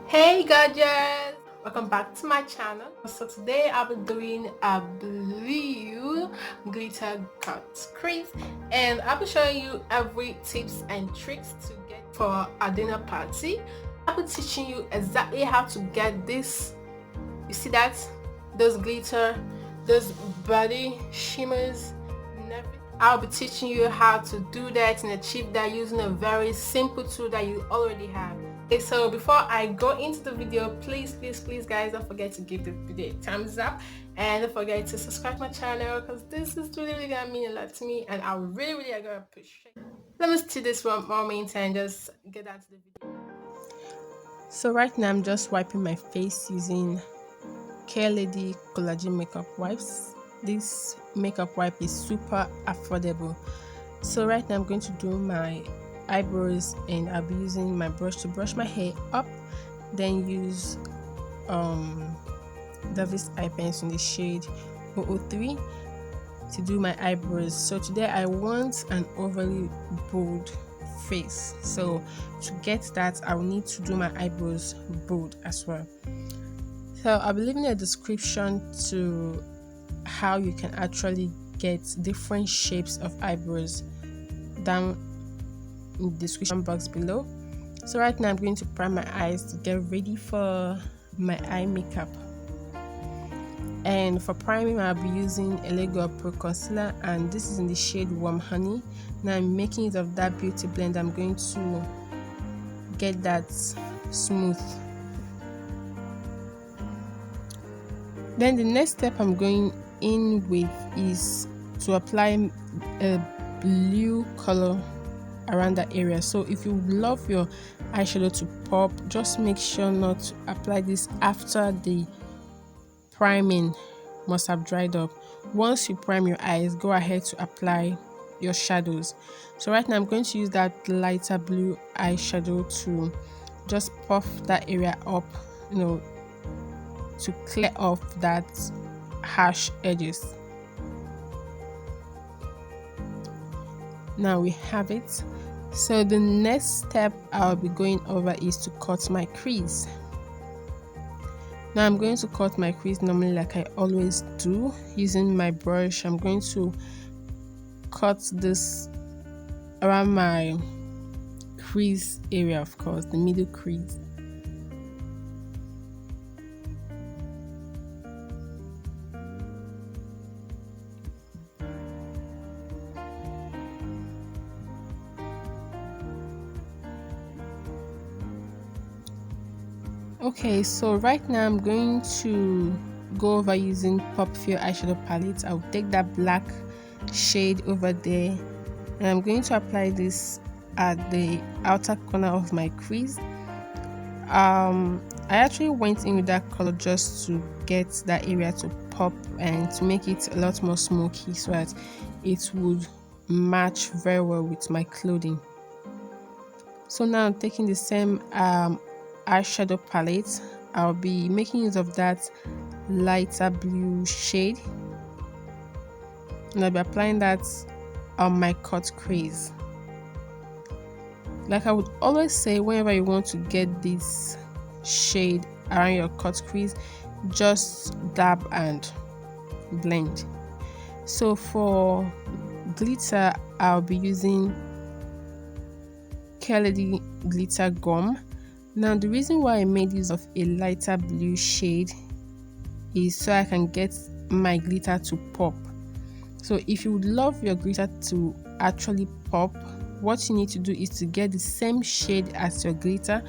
Hey gorgeous, welcome back to my channel. So today I'll be doing a blue glitter cut crease, and I'll be showing you every tips and tricks to get for a dinner party. I'll be teaching you exactly how to get this. You see that, those glitter, those body shimmers and everything. I'll be teaching you how to do that and achieve that using a very simple tool that you already have. Okay, so before I go into the video, please guys, don't forget to give the video a thumbs up and don't forget to subscribe to my channel, because this is really gonna mean a lot to me and I really are gonna appreciate it. Let me see this one moment and just get down to the video. So right now I'm just wiping my face using L.A collagen makeup wipes. This makeup wipe is super affordable. So right now I'm going to do my eyebrows, and I'll be using my brush to brush my hair up, then use Davis eye pencil in the shade 003 to do my eyebrows. So today I want an overly bold face, so to get that I will need to do my eyebrows bold as well. So I'll be leaving a description to how you can actually get different shapes of eyebrows down in the description box below. So right now I'm going to prime my eyes to get ready for my eye makeup. And for priming I'll be using L.A Girl Pro Concealer, and this is in the shade Warm Honey. Now I'm making it of that beauty blend. I'm going to get that smooth. Then the next step I'm going in with is to apply a blue color around that area. So if you love your eyeshadow to pop, just make sure not to apply this after the priming must have dried up. Once you prime your eyes, go ahead to apply your shadows. So right now I'm going to use that lighter blue eyeshadow to just puff that area up, to clear off that harsh edges. Now we have it. So the next step I'll be going over is to cut my crease. Now I'm going to cut my crease normally like I always do using my brush. I'm going to cut this around my crease area, of course, the middle crease. Okay, so right now I'm going to go over using popfeel eyeshadow palette. I'll take that black shade over there and I'm going to apply this at the outer corner of my crease. I actually went in with that color just to get that area to pop and to make it a lot more smoky so that it would match very well with my clothing. So now I'm taking the same eyeshadow palette. I'll be making use of that lighter blue shade and I'll be applying that on my cut crease. Like I would always say, whenever you want to get this shade around your cut crease, just dab and blend. So for glitter I'll be using L.A glitter gum. Now the reason why I made use of a lighter blue shade is so I can get my glitter to pop. So if you would love your glitter to actually pop, what you need to do is to get the same shade as your glitter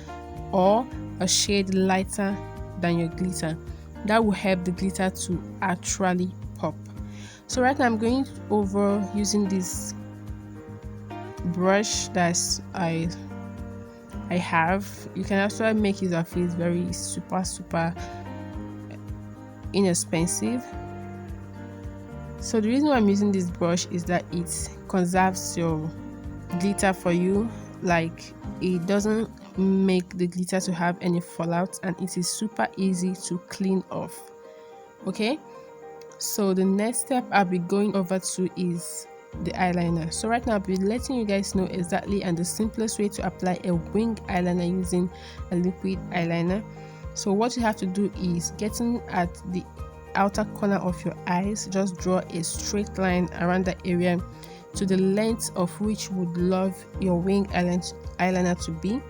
or a shade lighter than your glitter. That will help the glitter to actually pop. So right now I'm going over using this brush that I have. You can also make use of it. It's very super inexpensive. So the reason why I'm using this brush is that it conserves your glitter for you. Like, it doesn't make the glitter to have any fallout and it is super easy to clean off. Okay, so the next step I'll be going over to is the eyeliner. So right now I'll be letting you guys know exactly and the simplest way to apply a wing eyeliner using a liquid eyeliner. So what you have to do is, getting at the outer corner of your eyes, just draw a straight line around that area to the length of which you would love your wing eyeliner to be.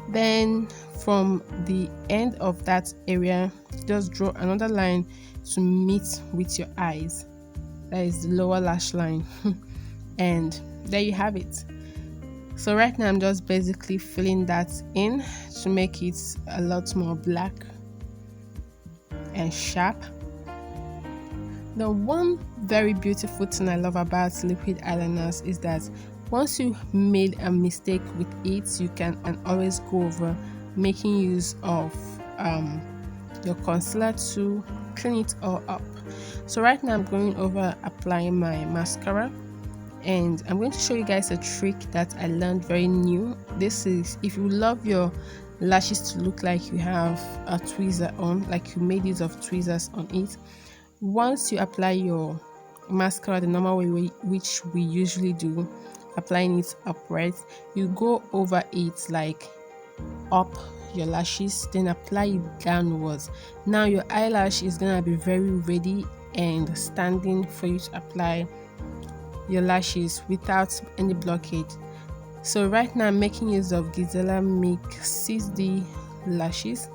Then from the end of that area, just draw another line to meet with your eyes. That is the lower lash line. And there you have it. So right now I'm just basically filling that in to make it a lot more black and sharp. The one very beautiful thing I love about liquid eyeliners is that once you made a mistake with it, you can always go over making use of your concealer to clean it all up. So right now I'm going over applying my mascara, and I'm going to show you guys a trick that I learned very new. This is if you love your lashes to look like you have a tweezer on, like you made use of tweezers on it. Once you apply your mascara the normal way which we usually do, applying it upright, you go over it like up your lashes, then apply it downwards. Now your eyelash is gonna be very ready and standing for you to apply your lashes without any blockade. So right now I'm making use of Gizella Mix 6D lashes,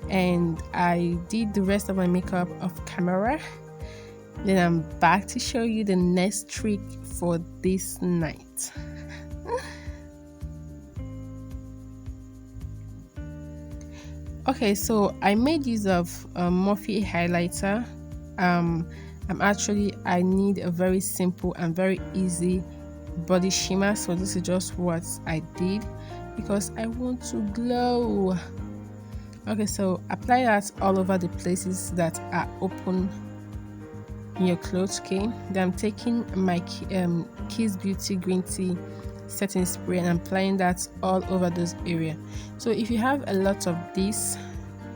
and I did the rest of my makeup off camera. Then I'm back to show you the next trick for this night. Okay, so I made use of Morphe highlighter. I need a very simple and very easy body shimmer, so this is just what I did because I want to glow. Okay, so apply that all over the places that are open in your clothes. Okay, then I'm taking my Kiss Beauty green tea setting spray and I'm applying that all over those areas. So if you have a lot of this,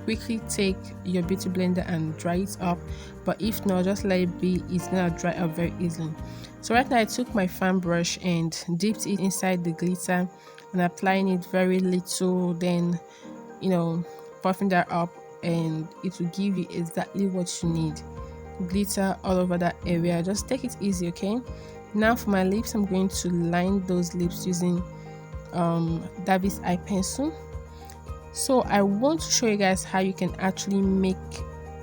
quickly take your beauty blender and dry it up, but if not, just let it be. It's gonna dry up very easily. So right now I took my fan brush and dipped it inside the glitter and applying it very little, then puffing that up, and it will give you exactly what you need. Glitter all over that area. Just take it easy. Okay, now for my lips, I'm going to line those lips using David's eye pencil. So I want to show you guys how you can actually make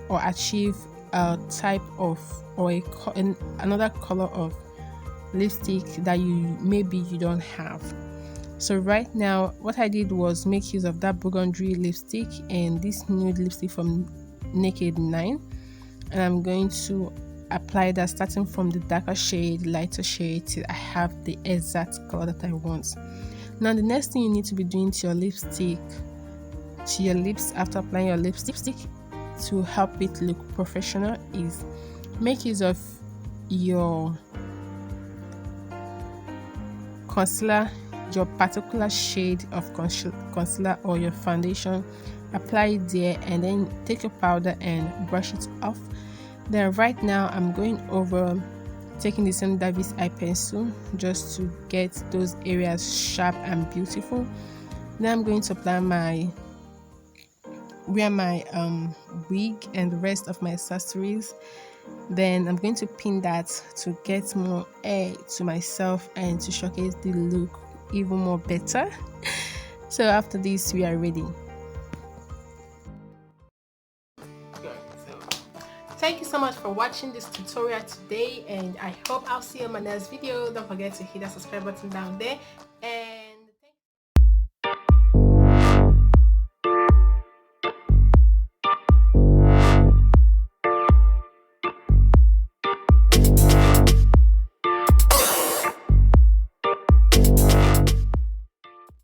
or achieve a type of or another color of lipstick that maybe you don't have. So right now what I did was make use of that burgundy lipstick and this nude lipstick from Naked 9, and I'm going to apply that starting from the darker shade, lighter shade, till I have the exact color that I want. Now the next thing you need to be doing to your lipstick, to your lips, after applying your lipstick to help it look professional, is make use of your concealer, your particular shade of concealer or your foundation, apply it there, and then take your powder and brush it off. Then right now I'm going over taking the same David's eye pencil just to get those areas sharp and beautiful. Then I'm going to apply my wig and the rest of my accessories. Then I'm going to pin that to get more air to myself and to showcase the look even more better. So after this we are ready. Thank you so much for watching this tutorial today, and I hope I'll see you in my next video. Don't forget to hit that subscribe button down there, and